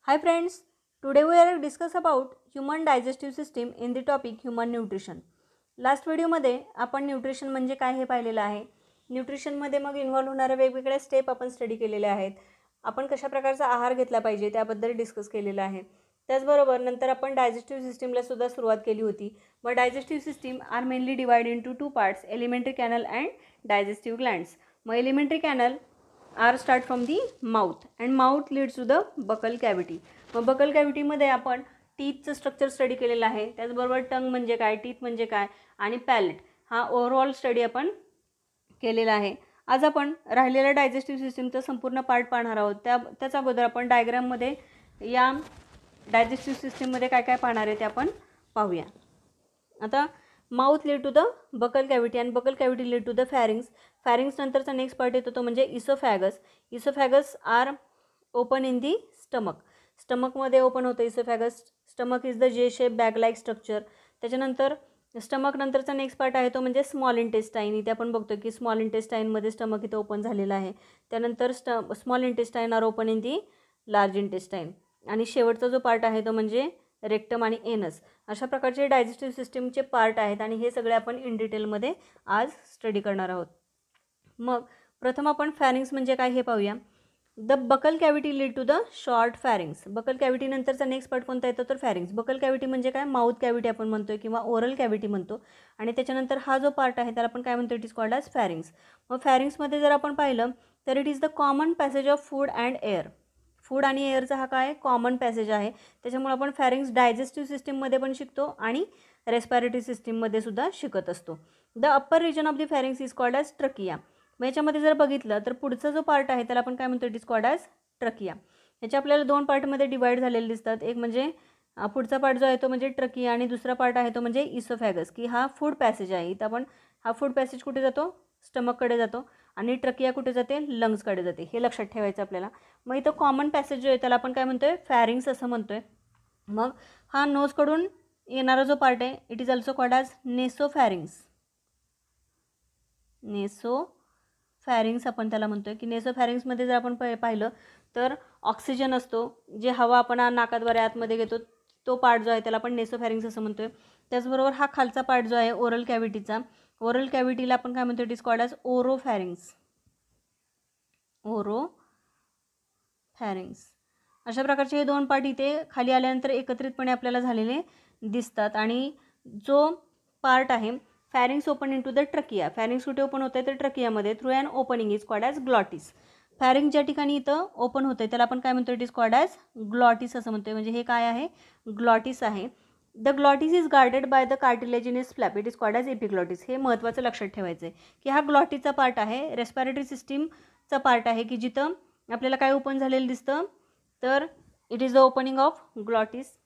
Hi friends, today we are discuss about human digestive system in the topic human nutrition. Last व्हिडिओमध्ये आपण nutrition म्हणजे काय हे पाहिलेलं आहे. न्यूट्रिशनमध्ये मग इन्व्हॉल्व होणारे वेगवेगळे स्टेप आपण स्टडी केलेले आहेत. आपण कशा प्रकारचा आहार घेतला पाहिजे त्याबद्दल डिस्कस केलेलं आहे. त्याचबरोबर नंतर आपण डायजेस्टिव्ह सिस्टीमला सुद्धा सुरुवात केली होती. मग digestive system are mainly divide into two parts, elementary canal and digestive glands. मग elementary canal are start from the mouth and mouth leads to the buccal cavity. मग बकल कॅव्हिटीमध्ये आपण टीथचं स्ट्रक्चर स्टडी केलेलं आहे. त्याचबरोबर टंग म्हणजे काय, टीथ म्हणजे काय आणि पॅलेट हा ओव्हरऑल स्टडी आपण केलेला आहे. आज आपण राहिलेल्या डायजेस्टिव्ह सिस्टीमचा संपूर्ण पार्ट पाहणार आहोत. त्याच्या अगोदर आपण डायग्राममध्ये या डायजेस्टिव्ह सिस्टीममध्ये काय काय पाहणार आहे ते आपण पाहूया. आता mouth lead to the buccal cavity and buccal cavity lead to the pharynx. Pharynx नंतरचा नेक्स्ट पार्ट येतो तो म्हणजे oesophagus. Oesophagus are open in the stomach. स्टमकमध्ये ओपन होतं oesophagus. Stomach is the J shape bag like structure. त्याच्यानंतर stomach नंतरचा next part आहे तो म्हणजे स्मॉल इंटेस्टाईन. इथे आपण बघतो की स्मॉल इंटेस्टाईनमध्ये स्टमक इथं ओपन झालेलं आहे. त्यानंतर small intestine are open in the large intestine. आणि शेवटचा जो पार्ट आहे तो म्हणजे रेक्टम आणि एनस. अशा प्रकारचे डायजेस्टिव्ह सिस्टीमचे पार्ट आहेत आणि हे सगळे आपण इन डिटेलमध्ये आज स्टडी करणार आहोत. मग प्रथम आपण फॅरिंग्स म्हणजे काय हे पाहूया. The buccal cavity lead to the short pharynx. Buccal cavity नंतरचा नेक्स्ट पार्ट कोणता येतो तर फॅरिंग्स. बकल कॅव्हिटी म्हणजे काय, माउथ कॅव्हिटी आपण म्हणतोय किंवा ओरल कॅव्हिटी म्हणतो. आणि त्याच्यानंतर हा जो पार्ट आहे त्याला आपण काय म्हणतो, it is called as pharynx. मग फॅरिंग्समध्ये जर आपण पाहिलं तर it is the common passage of food and air. Food आणि एअरचा हा काय कॉमन पॅसेज आहे. त्याच्यामुळे आपण फॅरिंग्स डायजेस्टिव्ह सिस्टीममध्ये पण शिकतो आणि रेस्पिरेटरी सिस्टीममध्ये सुद्धा शिकत असतो. The upper region of the pharynx is called as trachea. मग याच्यामध्ये जर बघितलं तर पुढचा जो पार्ट आहे त्याला आपण काय म्हणतो, it is called as trachea. याचे आपल्याला दोन पार्टमध्ये डिवाइड झालेले दिसतात. एक म्हणजे पुढचा पार्ट जो आहे तो म्हणजे ट्रकिया आणि दुसरा पार्ट आहे तो म्हणजे इसोफॅगस, की हा फूड पॅसेज आहे. इथं आपण हा फूड पॅसेज कुठे जातो, स्टमककडे जातो आणि ट्रकिया कुठे जाते, लंग्सकडे जाते. हे लक्षात ठेवायचं आपल्याला. मग इथं कॉमन पॅसेज जो आहे त्याला आपण काय म्हणतोय, फॅरिंग्स असं म्हणतोय. मग हा नोजकडून येणारा जो पार्ट आहे it is also called as nasopharynx. Nasopharynx आपण त्याला म्हणतोय की नेसोफॅरिंग्समध्ये जर आपण पाहिलं तर ऑक्सिजन असतो, जे हवा आपण नाकाद्वारे आतमध्ये घेतो, तो पार्ट जो आहे त्याला आपण नेसोफॅरिंग्स असं म्हणतोय. त्याचबरोबर हा खालचा पार्ट जो आहे ओरल कॅव्हिटीचा, ओरल कॅव्हिटीला आपण काय म्हणतो, इट इज कॉल्ड ॲज ओरोफॅरिंग्स. ओरोफॅरिंग्स. अशा प्रकारचे हे दोन पार्ट इथे खाली आल्यानंतर एकत्रितपणे आपल्याला झालेले दिसतात. आणि जो पार्ट आहे pharynx open into the trachea. Pharynx कुठे ओपन होतं आहे तर ट्रकियामध्ये through and opening is called as glottis. Pharynx ज्या ठिकाणी इथं ओपन होतं आहे त्याला आपण काय म्हणतो, it is called as glottis असं म्हणतो आहे. म्हणजे हे काय आहे, ग्लॉटिस आहे. The glottis is guarded by the cartilaginous flap. It is called as epiglottis. हे महत्त्वाचं लक्षात ठेवायचं आहे की हा ग्लॉटिसचा पार्ट आहे, रेस्पिरेटरी सिस्टीमचा पार्ट आहे, की जिथं आपल्याला काय ओपन झालेलं दिसतं तर it is the opening of glottis.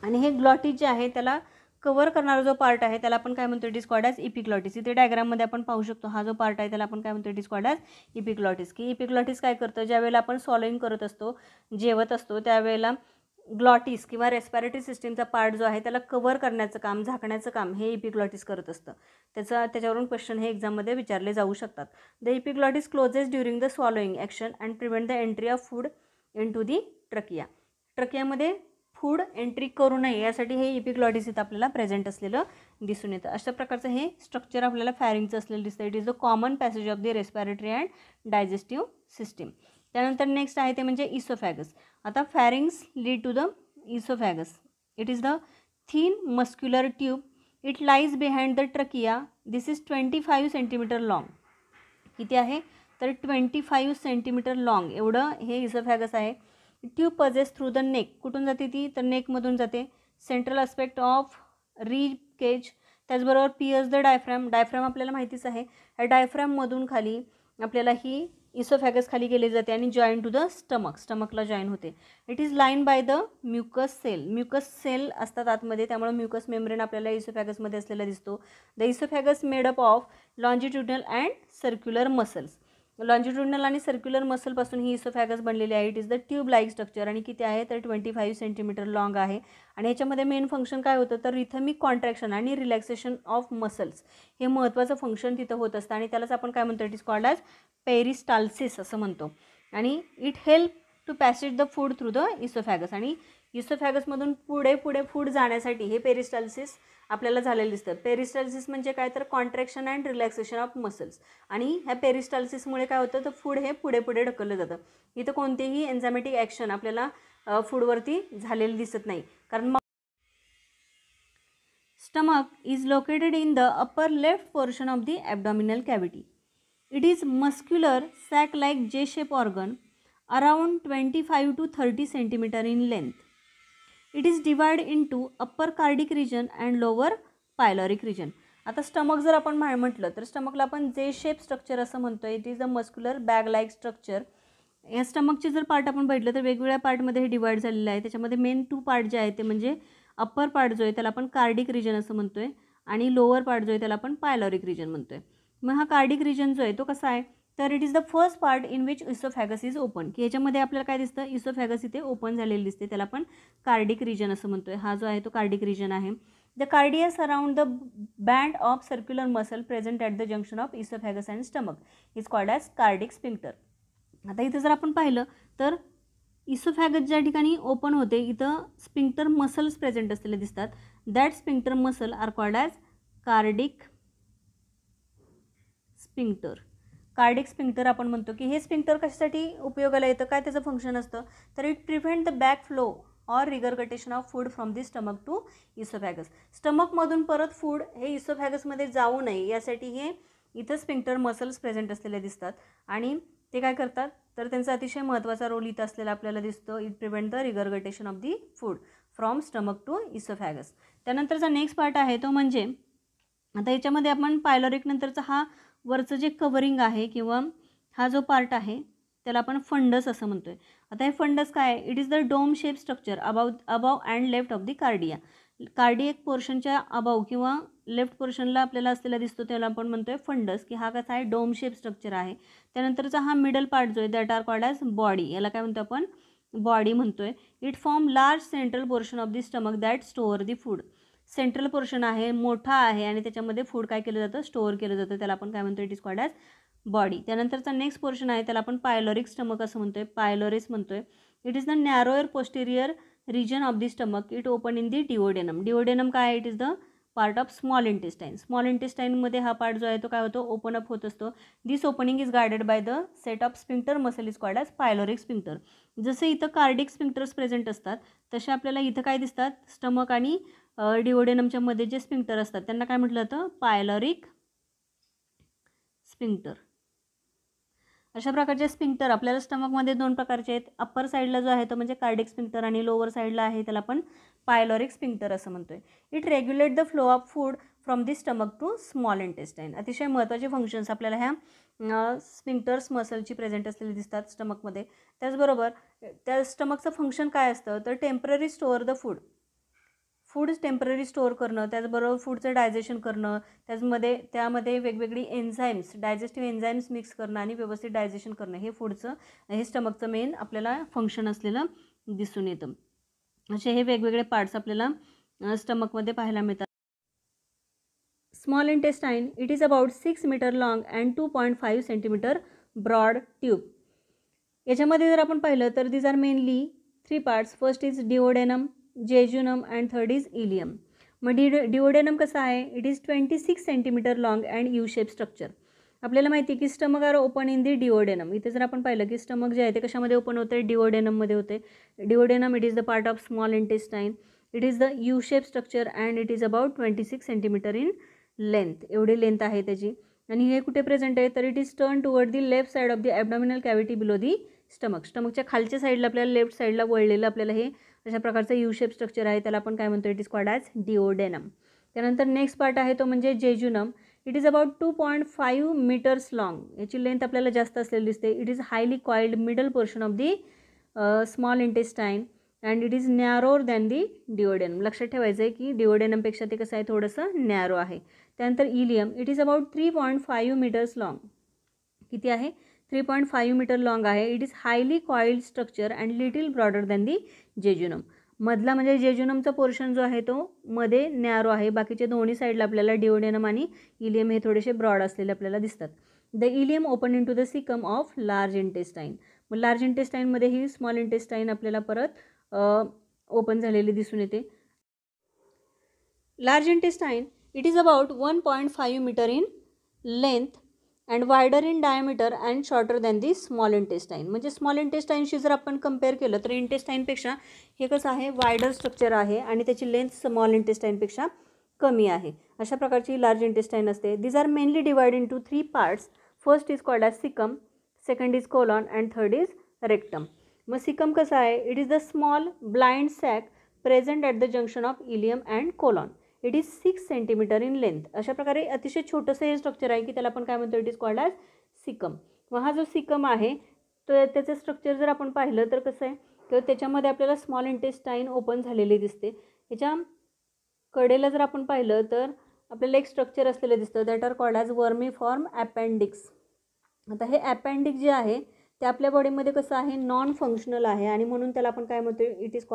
आणि हे ग्लॉटिस जे आहे त्याला कवर करणारा जो पार्ट आहे त्याला आपण काय म्हणतो, इट इज कॉल्ड ॲज इपिग्लॉटिस. इथे डायग्राममध्ये आपण पाहू शकतो हा जो पार्ट आहे त्याला आपण काय म्हणतो, इट इज कॉल्ड ॲज इपिग्लॉटिस. की इपिग्लॉटिस काय करतं, ज्यावेळेला आपण सॉलोइंग करत असतो, जेवत असतो, त्यावेळेला ग्लॉटिस किंवा रेस्पिरेटरी सिस्टीमचा पार्ट जो आहे त्याला कवर करण्याचं काम, झाकण्याचं काम हे इपिग्लॉटिस करत असतं. त्याच्यावरून क्वेश्चन हे एक्झाममध्ये विचारले जाऊ शकतात. The epiglottis closes during the swallowing action and prevent the entry of food in to the trachea. ट्रकियामध्ये फूड एंट्री करू नये यासाठी हे इपिग्लॉटिस इथं आपल्याला प्रेझेंट असलेलं दिसून येतं. अशा प्रकारचं हे स्ट्रक्चर आपल्याला फॅरिंगचं असलेलं दिसतं. It is the common passage of the respiratory and digestive system. त्यानंतर नेक्स्ट आहे ते म्हणजे इसोफॅगस. आता pharynx lead to the oesophagus. It is the thin muscular tube. It lies behind the trachea. This is 25 centimetre long. किती आहे तर 25 centimetre long एवढं हे इसोफॅगस आहे. Tube passes through the neck. कुठून जाते ती तर नेकमधून जाते. Central aspect of rib cage. त्याचबरोबर पियर्स द डायफ्रॅम. डायफ्रॅम आपल्याला माहितीच आहे. या डायफ्रॅममधून खाली आपल्याला ही इसोफॅगस खाली गेली जाते आणि जॉईन टू द स्टमक. स्टमकला जॉईन होते. It is line by the mucus cell. Mucus cell असतात आतमध्ये, त्यामुळे म्युकस मेम्ब्रेन आपल्याला इसोफॅगसमध्ये असलेला दिसतो. The oesophagus made up of longitudinal and circular muscles. Longitudinal आणि सर्क्युलर मसलपासून ही इसोफॅगस बनलेली आहे. It is the tube like structure. आणि किती आहे तर 25 सेंटीमीटर लॉंग आहे. आणि ह्याच्यामध्ये मेन फंक्शन काय होतं तर रिथमिक कॉन्ट्रॅक्शन आणि रिलॅक्सेशन ऑफ मसल्स हे महत्त्वाचं फंक्शन तिथं होत असतं. आणि त्यालाच आपण काय म्हणतो, it is called as peristalsis असं म्हणतो. आणि it help to passage the food through the oesophagus. आणि इसोफॅगसमधून पुढे फूड जाण्यासाठी हे पेरिस्टाल्सिस आपल्याला झालेलं दिसतं. पेरिस्टाल्सिस म्हणजे काय तर contraction and relaxation of muscles. आणि ह्या पेरिस्टाल्सिसमुळे काय होतं तर फूड हे पुढे ढकललं जातं. इथं कोणतेही एन्झायमॅटिक ॲक्शन आपल्याला फूडवरती झालेलं दिसत नाही. कारण stomach is located in the upper left portion of the abdominal cavity. It is muscular sac-like J-shaped organ around 25 to 30 cm in length. It is divided into upper cardiac region and lower pyloric region. आता stomach जर आपण म्हटलं तर स्टमकला आपण जे shape structure असं म्हणतो. It is a muscular bag like structure. या स्टमकचे जर पार्ट आपण बघितलं तर वेगवेगळ्या पार्टमध्ये हे डिवाइड झालेलं आहे. त्याच्यामध्ये मेन 2 पार्ट जे आहेत ते म्हणजे अप्पर पार्ट जो आहे त्याला आपण कार्डिक रिजन असं म्हणतो आहे आणि लोअर पार्ट जो आहे त्याला आपण पायलॉरिक रिजन म्हणतो आहे. मग हा कार्डिक रिजन जो आहे तो कसा आहे तर it is the first part in which oesophagus is open. की याच्यामध्ये आपल्याला काय दिसतं इसोफॅगस इथे ओपन झालेलं दिसते, त्याला आपण कार्डिक रिजन असं म्हणतो आहे. हा जो आहे तो कार्डिक रिजन आहे. The cardias around the band of circular muscle present at the junction of oesophagus and stomach is called as cardiac sphincter. आता इथं जर आपण पाहिलं तर इसोफॅगस ज्या ठिकाणी ओपन होते इथं स्पिंक्टर मसल्स प्रेझेंट असलेले दिसतात. That sphincter muscle are called as cardiac sphincter. Cardiac sphincter आपण म्हणतो की हे स्पिंक्टर कशासाठी उपयोगाला येतं, काय त्याचं फंक्शन असतं तर it prevent the back flow or regurgitation of food from the stomach to oesophagus. स्टमकमधून परत फूड हे इसोफॅगसमध्ये जाऊ नये यासाठी हे इथं स्पिंक्टर मसल्स प्रेझेंट असलेले दिसतात. आणि ते काय करतात तर त्यांचा अतिशय महत्त्वाचा रोल इथं असलेला आपल्याला दिसतो. It prevent the regurgitation of the food from stomach to oesophagus. त्यानंतरचा नेक्स्ट पार्ट आहे तो म्हणजे आता याच्यामध्ये आपण पायलॉरिक नंतरचा हा वरचं जे कवरिंग आहे किंवा हा जो पार्ट आहे त्याला आपण फंडस असं म्हणतो आहे. आता हे फंडस काय आहे it is the dome shape structure above and left of the cardia. Cardiac पोर्शनच्या अबाव किंवा लेफ्ट पोर्शनला आपल्याला असलेला दिसतो त्याला आपण म्हणतो आहे फंडस की हा कसा आहे डोम शेप स्ट्रक्चर आहे. त्यानंतरचा हा मिडल पार्ट जो आहे that are called as body. याला काय म्हणतो आपण बॉडी म्हणतो आहे. It form large central portion of the stomach that store the food. Central portion आहे मोठा आहे आणि त्याच्यामध्ये फूड काय केलं जातं स्टोअर केलं जातं, त्याला आपण काय म्हणतो it is called as body. त्यानंतरचा नेक्स्ट पोर्शन आहे त्याला आपण पायलॉरिक स्टमक असं म्हणतो आहे, पायलॉरिस म्हणतो आहे. It is the narrower posterior region of the stomach. It open in the duodenum. Duodenum काय आहे it is the part of small intestine. Small इंटेस्टाईनमध्ये हा पार्ट जो आहे तो काय होतो ओपन अप होत असतो. This opening is guarded by the set of sphincter muscle is called as pyloric sphincter. जसं इथं कार्डिक स्पिंक्टर्स प्रेझेंट असतात तसे आपल्याला इथं काय दिसतात स्टमक आणि डिओडेनमच्या मध्ये जे स्पिंक्टर असतात त्यांना काय म्हटलं जातं पायलॉरिक स्पिंक्टर. अशा प्रकारचे स्पिंक्टर आपल्याला स्टमकमध्ये 2 प्रकारचे आहेत. अप्पर साईडला जो आहे तो म्हणजे कार्डिक स्पिंक्टर आणि लोअर साईडला आहे त्याला आपण पायलॉरिक स्पिंक्टर असं म्हणतो आहे. It regulate the flow of food from the stomach to small intestine. अतिशय महत्त्वाचे फंक्शन्स आपल्याला ह्या स्पिंक्टर्स मसलची प्रेझेंट असलेली दिसतात स्टमकमध्ये. त्याचबरोबर त्या स्टमकचं फंक्शन काय असतं तर temporary store the food. Food temporary store करणं, त्याचबरोबर फूडचं डायजेशन करणं, त्यामध्ये वेगवेगळी एन्झाईम्स डायजेस्टिव्ह एन्झाईम्स मिक्स करणं आणि व्यवस्थित डायजेशन करणं हे स्टमकचं मेन आपल्याला फंक्शन असलेलं दिसून येतं. असे हे वेगवेगळे पार्ट्स आपल्याला स्टमकमध्ये पाहायला मिळतात. Small intestine it is about 6 metre long and 2.5 centimetre broad tube. याच्यामध्ये जर आपण पाहिलं तर these are mainly 3 parts. First is duodenum, jejunum and third is ileum. मग डिओडेनम कसं आहे it is 26 centimetre long and U shape structure. आपल्याला माहिती आहे की stomach are open in the duodenum. इथे जर आपण पाहिलं की स्टमक जे आहे ते कशामध्ये ओपन होते डिओडेनममध्ये होते. Duodenum it is the part of small intestine. It is the U shape structure and it is about 26 centimetre in length. एवढी लेंथ आहे त्याची. आणि हे कुठे प्रेझेंट आहे तर it is turn toward the left side of the abdominal cavity below the stomach. स्टमकच्या खालच्या साईडला आपल्याला लेफ्ट साईडला वळलेलं आपल्याला हे अशा प्रकारचं यू शेप स्ट्रक्चर आहे त्याला आपण काय म्हणतो it is called as duodenum. त्यानंतर नेक्स्ट पार्ट आहे तो म्हणजे jejunum. It is about 2.5 metres long. याची लेंथ आपल्याला जास्त असलेली दिसते. It is highly coiled middle portion of the small intestine and it is narrower than the duodenum. लक्षात ठेवायचं आहे की डिओडेनमपेक्षा ते कसं आहे थोडंसं नॅरो आहे. त्यानंतर ileum it is about 3.5 metres long. किती आहे 3.5 मीटर लॉंग आहे. It is highly coiled structure and little broader than the jejunum. मधला म्हणजे जेजुनमचा पोर्शन जो आहे तो मध्ये नॅरो आहे. बाकीचे दोन्ही साईडला आपल्याला डिओडेनम आणि इलियम हे थोडेसे ब्रॉड असलेले आपल्याला दिसतात. The ileum open into the caecum of large intestine. मग लार्ज इंटेस्टाईनमध्ये ही स्मॉल इंटेस्टाईन आपल्याला परत ओपन झालेली दिसून येते. Large intestine it is about 1.5 metre in length and wider in diameter and shorter than the small intestine. म्हणजे small इंटेस्टाईनशी जर आपण कम्पेअर केलं तर इंटेस्टाईनपेक्षा हे कसं आहे, वायडर स्ट्रक्चर आहे आणि त्याची लेंथ स्मॉल इंटेस्टाईनपेक्षा कमी आहे. अशा प्रकारची लार्ज इंटेस्टाईन असते. These are mainly divide into 3 parts. First is called as caecum, second is colon and third is rectum. मग सिकम कसं आहे, it is the small blind sac present at the junction of ileum and colon. It is 6 centimetre in length. अशा प्रकारे अतिशय छोटंसं हे structure आहे की त्याला आपण काय म्हणतो, it is called as caecum. मग हा जो सिकम आहे तर त्याचं स्ट्रक्चर जर आपण पाहिलं तर कसं आहे, तर त्याच्यामध्ये आपल्याला स्मॉल इंटेस्टाईन ओपन झालेली दिसते. ह्याच्या कडेला जर आपण पाहिलं तर आपल्याला एक स्ट्रक्चर असलेलं दिसतं, that are called as vermiform appendix. आता हे अपेंडिक्स जे आहे ते आपल्या बॉडीमध्ये कसं आहे, नॉन फंक्शनल आहे आणि म्हणून त्याला आपण काय म्हणतो, it is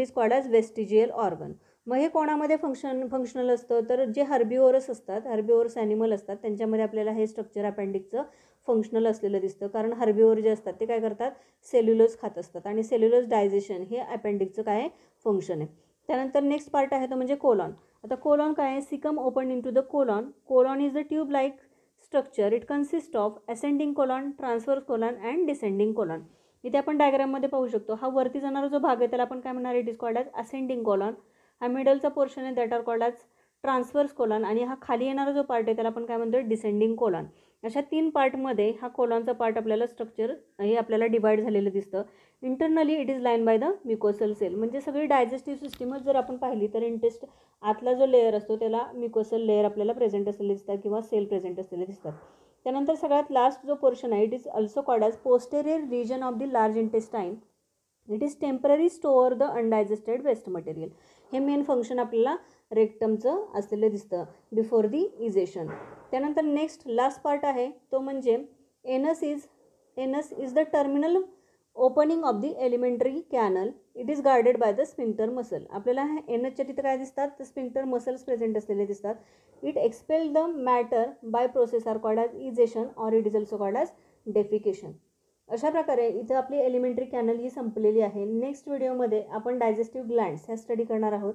called as vestigial organ. मग हे कोणामध्ये फंक्शनल असतं, तर जे हर्बिओरस असतात, हर्बिओरस ॲनिमल असतात त्यांच्यामध्ये आपल्याला हे स्ट्रक्चर अपेंडिक्सचं फंक्शनल असलेलं दिसतं. कारण हर्बिओर जे असतात ते काय करतात, सेल्युलोज खात असतात आणि सेल्युलोज डायजेशन हे अपेंडिक्सचं काय फंक्शन आहे. त्यानंतर नेक्स्ट पार्ट आहे तो म्हणजे कोलॉन. आता कोलॉन काय आहे, caecum open into the colon. Colon is the tube like structure. It consist of ascending colon, transverse colon and descending colon. इथे आपण डायग्राममध्ये पाहू शकतो, हा वरती जाणारा जो भाग आहे त्याला आपण काय म्हणणार, it is called as ascending colon. हा मिडलचा पोर्शन आहे that are called as transverse colon आणि हा खाली येणारा जो पार्ट आहे त्याला आपण काय म्हणतो, डिसेंडिंग कोलॉन. अशा 3 पार्टमध्ये हा कोलॉनचा पार्ट आपल्याला स्ट्रक्चर हे आपल्याला डिवाइड झालेलं दिसतं. Internally it is line by the mucosal cell. म्हणजे सगळी डायजेस्टिव्ह सिस्टीमच जर आपण पाहिली तर आतला जो लेअर असतो त्याला म्युकोसल लेअर आपल्याला प्रेझेंट असलेले दिसतात किंवा सेल प्रेझेंट असलेले दिसतात. त्यानंतर सगळ्यात लास्ट जो पोर्शन आहे, it is also called as posterior region of the large intestine. It is temporary store the undigested waste material. हे मेन फंक्शन आपल्याला रेक्टमचं असलेलं दिसतं बिफोर दी इजेशन. त्यानंतर नेक्स्ट लास्ट पार्ट आहे तो म्हणजे anus is the terminal opening of the elementary canal. It is guarded by the sphincter muscle. आपल्याला एनसच्या तिथं काय दिसतात, तर स्फिंक्टर मसल्स प्रेझेंट असलेले दिसतात. It expel the matter by process are called as egestion or it is also called as defecation. अशा प्रकारे इथं आपली एलिमेंटरी कॅनल ही संपलेली आहे. नेक्स्ट व्हिडिओमध्ये आपण डायजेस्टिव्ह ग्लँड्स ह्या स्टडी करणार आहोत.